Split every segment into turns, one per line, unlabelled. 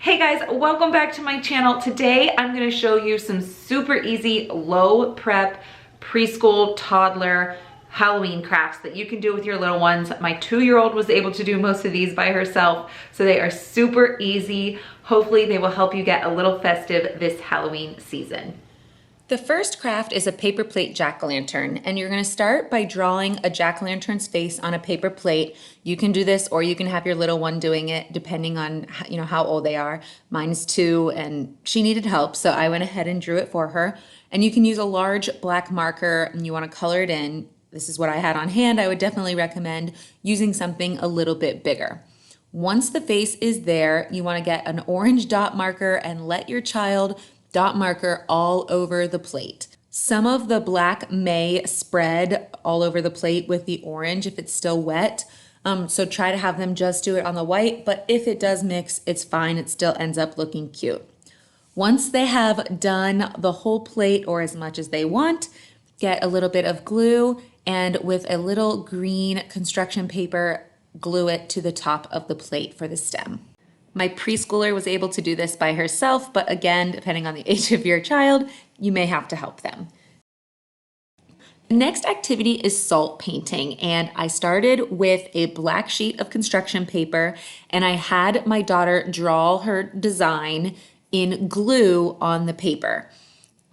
Hey guys, welcome back to my channel. Today I'm going to show you some super easy low prep preschool toddler Halloween crafts that you can do with your little ones. My 2-year-old was able to do most of these by herself, so they are super easy. Hopefully they will help you get a little festive this Halloween season. The first craft is a paper plate jack-o'-lantern, and you're going to start by drawing a jack-o'-lantern's face on a paper plate. You can do this, or you can have your little one doing it, depending on how old they are. Mine's 2, and she needed help, so I went ahead and drew it for her. And you can use a large black marker, and you want to color it in. This is what I had on hand. I would definitely recommend using something a little bit bigger. Once the face is there, you want to get an orange dot marker and let your child dot marker all over the plate. Some of the black may spread all over the plate with the orange if it's still wet. So try to have them just do it on the white, but if it does mix, it's fine. It still ends up looking cute. Once they have done the whole plate or as much as they want, get a little bit of glue and with a little green construction paper, glue it to the top of the plate for the stem. My preschooler was able to do this by herself, but again, depending on the age of your child, you may have to help them. The next activity is salt painting, and I started with a black sheet of construction paper, and I had my daughter draw her design in glue on the paper.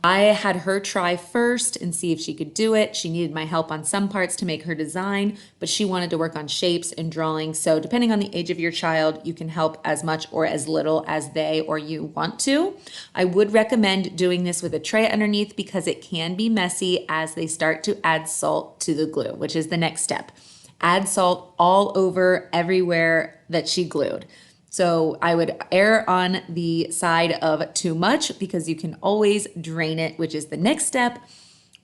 I had her try first and see if she could do it. She needed my help on some parts to make her design, but she wanted to work on shapes and drawing. So depending on the age of your child, you can help as much or as little as they or you want to. I would recommend doing this with a tray underneath because it can be messy as they start to add salt to the glue, which is the next step. Add salt all over everywhere that she glued. So I would err on the side of too much because you can always drain it, which is the next step,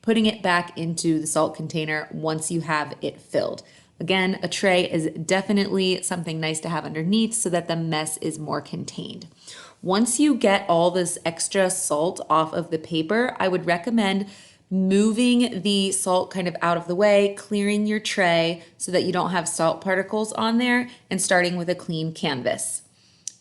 putting it back into the salt container once you have it filled. Again, a tray is definitely something nice to have underneath so that the mess is more contained. Once you get all this extra salt off of the paper, I would recommend moving the salt kind of out of the way, clearing your tray so that you don't have salt particles on there, and starting with a clean canvas.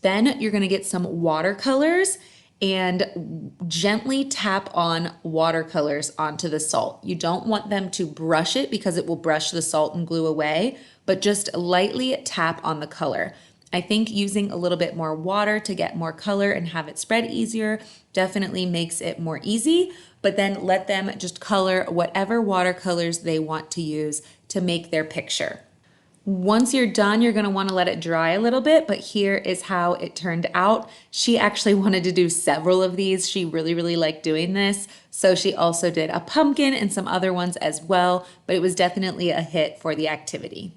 Then you're going to get some watercolors and gently tap on watercolors onto the salt. You don't want them to brush it because it will brush the salt and glue away, but just lightly tap on the color. I think using a little bit more water to get more color and have it spread easier definitely makes it more easy, but then let them just color whatever watercolors they want to use to make their picture. Once you're done, you're going to want to let it dry a little bit, but here is how it turned out. She actually wanted to do several of these. She really liked doing this. So she also did a pumpkin and some other ones as well, but it was definitely a hit for the activity.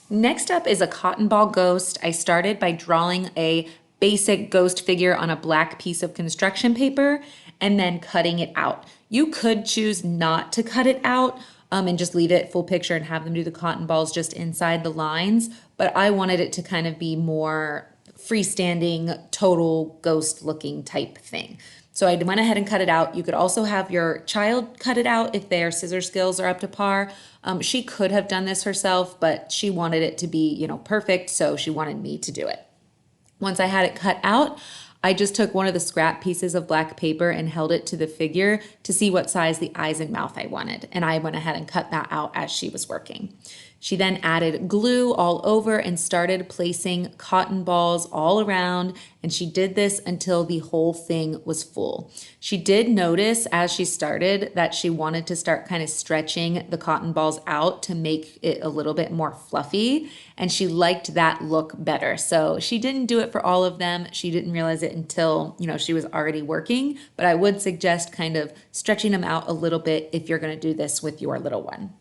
Next up is a cotton ball ghost. I started by drawing a basic ghost figure on a black piece of construction paper and then cutting it out. You could choose not to cut it out and just leave it full picture and have them do the cotton balls just inside the lines, but I wanted it to kind of be more freestanding, total ghost looking type thing. So I went ahead and cut it out. You could also have your child cut it out if their scissor skills are up to par. She could have done this herself, but she wanted it to be, perfect, so she wanted me to do it. Once I had it cut out, I just took one of the scrap pieces of black paper and held it to the figure to see what size the eyes and mouth I wanted. And I went ahead and cut that out as she was working. She then added glue all over and started placing cotton balls all around, and she did this until the whole thing was full. She did notice as she started that she wanted to start kind of stretching the cotton balls out to make it a little bit more fluffy, and she liked that look better. So she didn't do it for all of them. She didn't realize it until, she was already working, but I would suggest kind of stretching them out a little bit if you're going to do this with your little one.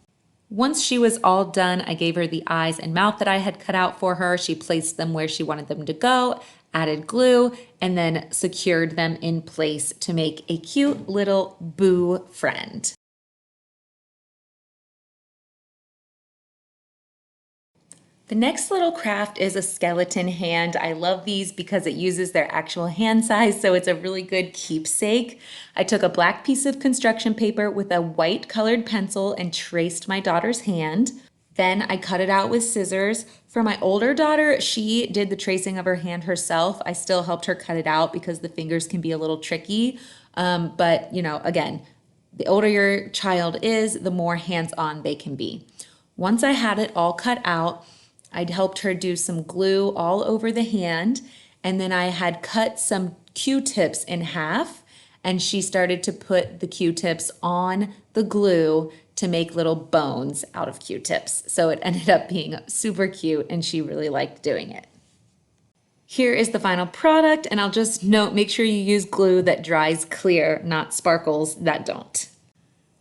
Once she was all done, I gave her the eyes and mouth that I had cut out for her. She placed them where she wanted them to go, added glue, and then secured them in place to make a cute little boo friend. The next little craft is a skeleton hand. I love these because it uses their actual hand size, so it's a really good keepsake. I took a black piece of construction paper with a white colored pencil and traced my daughter's hand.
Then I cut it out with scissors. For my older daughter, she did the tracing of her hand herself. I still helped her cut it out because the fingers can be a little tricky. But you know, again, the older your child is, the more hands-on they can be. Once I had it all cut out, I'd helped her do some glue all over the hand, and then I had cut some Q-tips in half, and she started to put the Q-tips on the glue to make little bones out of Q-tips. So it ended up being super cute, and she really liked doing it. Here is the final product, and I'll just note, make sure you use glue that dries clear, not sparkles that don't.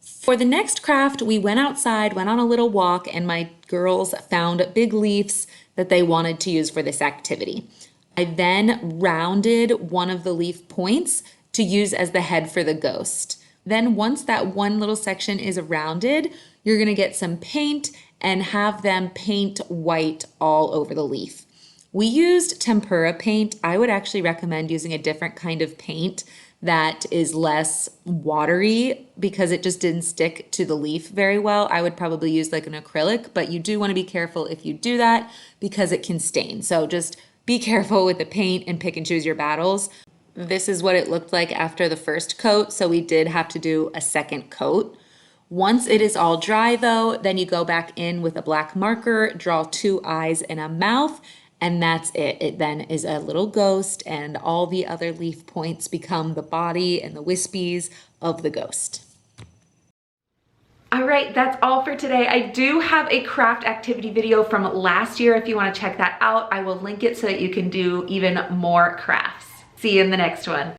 For the next craft, we went outside, went on a little walk, and my girls found big leaves that they wanted to use for this activity. I then rounded one of the leaf points to use as the head for the ghost. Then once that one little section is rounded, you're gonna get some paint and have them paint white all over the leaf. We used tempera paint. I would actually recommend using a different kind of paint that is less watery because it just didn't stick to the leaf very well. I would probably use like an acrylic, but you do want to be careful if you do that because it can stain. So just be careful with the paint and pick and choose your battles. This is what it looked like after the first coat, so we did have to do a second coat. Once it is all dry though, then you go back in with a black marker, draw 2 eyes and a mouth, and that's it. It then is a little ghost, and all the other leaf points become the body and the wispies of the ghost.
All right, that's all for today. I do have a craft activity video from last year if you want to check that out. I will link it so that you can do even more crafts. See you in the next one.